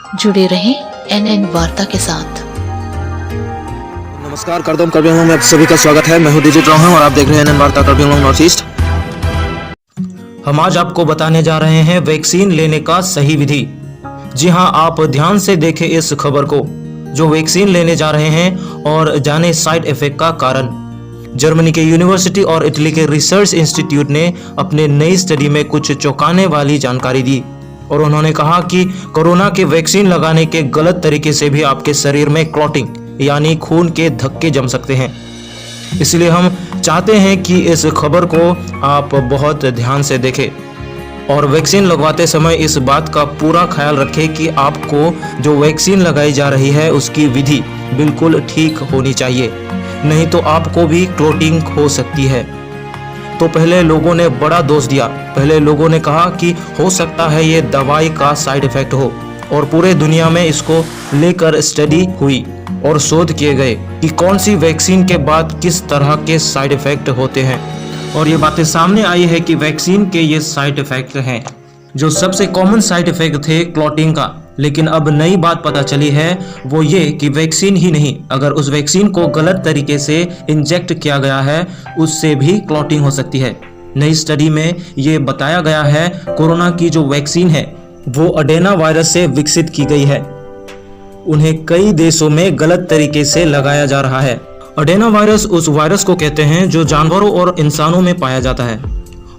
जुड़े रहें NN वार्ता के साथ। नमस्कार, करदम करबिंग में आप सभी का स्वागत है। मैं हूं डिजिट रॉन्ग और आप देख रहे हैं NN वार्ता करबिंग नॉर्थ ईस्ट। हम आज आपको बताने जा रहे हैं वैक्सीन लेने का सही विधि। जी हां, आप ध्यान से देखें इस खबर को। जो वैक्सीन लेने जा रहे हैं और जाने साइड इफेक्ट का कारण। जर्मनी के यूनिवर्सिटी और इटली के रिसर्च इंस्टीट्यूट ने अपने नई स्टडी में कुछ चौंकाने वाली जानकारी दी और उन्होंने कहा कि कोरोना के वैक्सीन लगाने के गलत तरीके से भी आपके शरीर में क्लॉटिंग यानी खून के धक्के जम सकते हैं। इसलिए हम चाहते हैं कि इस खबर को आप बहुत ध्यान से देखें और वैक्सीन लगवाते समय इस बात का पूरा ख्याल रखें कि आपको जो वैक्सीन लगाई जा रही है उसकी विधि बिल्कुल ठीक होनी चाहिए, नहीं तो आपको भी क्लॉटिंग हो सकती है। तो पहले लोगों ने बड़ा दोष दिया। पहले लोगों ने कहा कि हो सकता है ये दवाई का साइड इफेक्ट हो और पूरे दुनिया में इसको लेकर स्टडी हुई और शोध किए गए कि कौन सी वैक्सीन के बाद किस तरह के साइड इफेक्ट होते हैं। और ये बातें सामने आई है कि वैक्सीन के ये साइड इफेक्ट हैं। जो सबसे कॉमन साइड इफेक्ट थे क्लॉटिंग का, लेकिन अब नई बात पता चली है वो ये कि वैक्सीन ही नहीं, अगर उस वैक्सीन को गलत तरीके से इंजेक्ट किया गया है उससे भी क्लॉटिंग हो सकती है। नई स्टडी में ये बताया गया है कोरोना की जो वैक्सीन है वो अडेना वायरस से विकसित की गई है। उन्हें कई देशों में गलत तरीके से लगाया जा रहा है। अडेना वायरस उस वायरस को कहते हैं जो जानवरों और इंसानों में पाया जाता है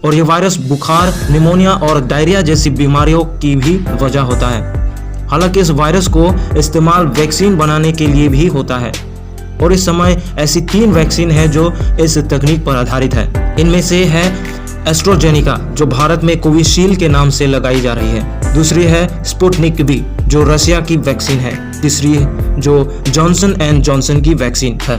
और ये वायरस बुखार, निमोनिया और डायरिया जैसी बीमारियों की भी वजह होता है। हालांकि इस वायरस को इस्तेमाल वैक्सीन बनाने के लिए भी होता है और इस समय ऐसी 3 वैक्सीन है जो इस तकनीक पर आधारित है। इनमें से है एस्ट्राजेनेका जो भारत में कोविशील्ड के नाम से लगाई जा रही है। दूसरी है स्पुतनिक वी जो रशिया की वैक्सीन है। तीसरी जो जॉनसन एंड जॉनसन की वैक्सीन है।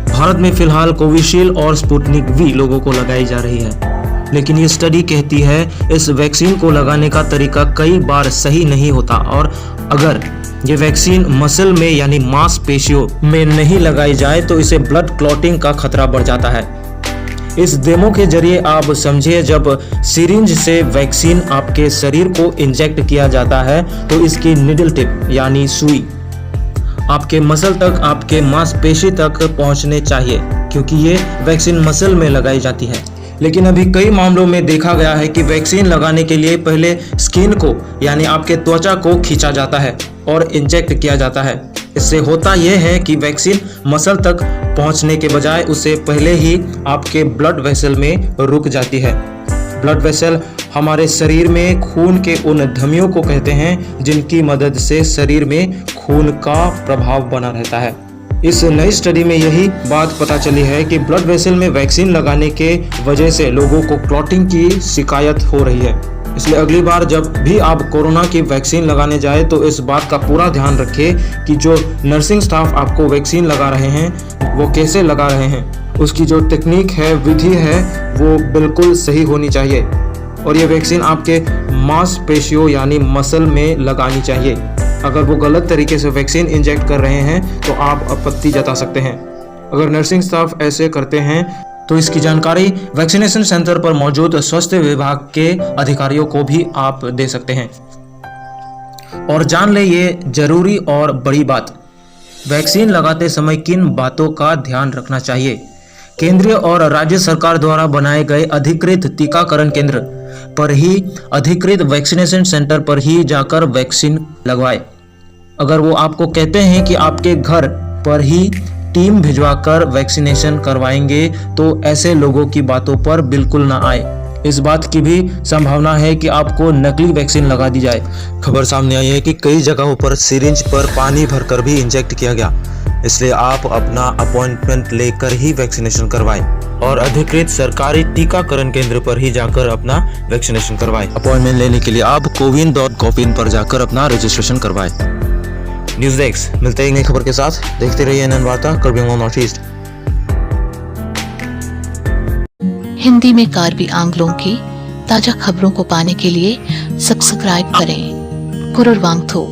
भारत में फिलहाल कोविशील्ड और स्पुतनिक वी लोगों को लगाई जा रही है, लेकिन ये स्टडी कहती है इस वैक्सीन को लगाने का तरीका कई बार सही नहीं होता और अगर ये वैक्सीन मसल में यानी मांसपेशियों में नहीं लगाई जाए तो इसे ब्लड क्लॉटिंग का खतरा बढ़ जाता है। इस डेमो के जरिए आप समझिए, जब सिरिंज से वैक्सीन आपके शरीर को इंजेक्ट किया जाता है तो इसकी निडल टिप यानी सुई आपके मसल तक, आपके मांसपेशी तक पहुंचने चाहिए क्योंकि ये वैक्सीन मसल में लगाई जाती है। लेकिन अभी कई मामलों में देखा गया है कि वैक्सीन लगाने के लिए पहले स्किन को यानी आपके त्वचा को खींचा जाता है और इंजेक्ट किया जाता है। इससे होता यह है कि वैक्सीन मसल तक पहुंचने के बजाय उसे पहले ही आपके ब्लड वेसल में रुक जाती है। ब्लड वेसल हमारे शरीर में खून के उन धमनियों को कहते हैं जिनकी मदद से शरीर में खून का प्रभाव बना रहता है। इस नई स्टडी में यही बात पता चली है कि ब्लड वेसल में वैक्सीन लगाने के वजह से लोगों को क्लॉटिंग की शिकायत हो रही है। इसलिए अगली बार जब भी आप कोरोना की वैक्सीन लगाने जाए तो इस बात का पूरा ध्यान रखें कि जो नर्सिंग स्टाफ आपको वैक्सीन लगा रहे हैं वो कैसे लगा रहे हैं, उसकी जो टेक्निक है, विधि है, वो बिल्कुल सही होनी चाहिए और ये वैक्सीन आपके मांसपेशियों यानी मसल में लगानी चाहिए। अगर वो गलत तरीके से वैक्सीन इंजेक्ट कर रहे हैं तो आप आपत्ति जता सकते हैं। अगर नर्सिंग स्टाफ ऐसे करते हैं तो इसकी जानकारी वैक्सीनेशन सेंटर पर मौजूद स्वास्थ्य विभाग के अधिकारियों को भी आप दे सकते हैं। और जान ले ये जरूरी और बड़ी बात, वैक्सीन लगाते समय किन बातों का ध्यान रखना चाहिए। केंद्रीय और राज्य सरकार द्वारा बनाए गए अधिकृत टीकाकरण केंद्र पर ही, अधिकृत वैक्सीनेशन सेंटर पर ही जाकर वैक्सीन लगवाएं। अगर वो आपको कहते हैं कि आपके घर पर ही टीम भिजवाकर वैक्सीनेशन करवाएंगे तो ऐसे लोगों की बातों पर बिल्कुल ना आए। इस बात की भी संभावना है कि आपको नकली वैक्सीन लगा दी जाए। खबर सामने आई है कि कई जगहों पर सिरिंज पर पानी भरकर भी इंजेक्ट किया गया, इसलिए आप अपना अपॉइंटमेंट लेकर ही वैक्सीनेशन करवाएं और अधिकृत सरकारी टीकाकरण केंद्र पर ही जाकर अपना वैक्सीनेशन करवाएं। अपॉइंटमेंट लेने के लिए आप cowin.gov.in पर जाकर अपना रजिस्ट्रेशन करवाएं। न्यूज़ डेस्क, मिलते हैं नई खबर के साथ। देखते रहिए NN वार्ता करबिंग नॉर्थ ईस्ट। हिंदी में कार्बी आंग्लों की ताजा खबरों को पाने के लिए सब्सक्राइब करें। कुरुर वांगथो।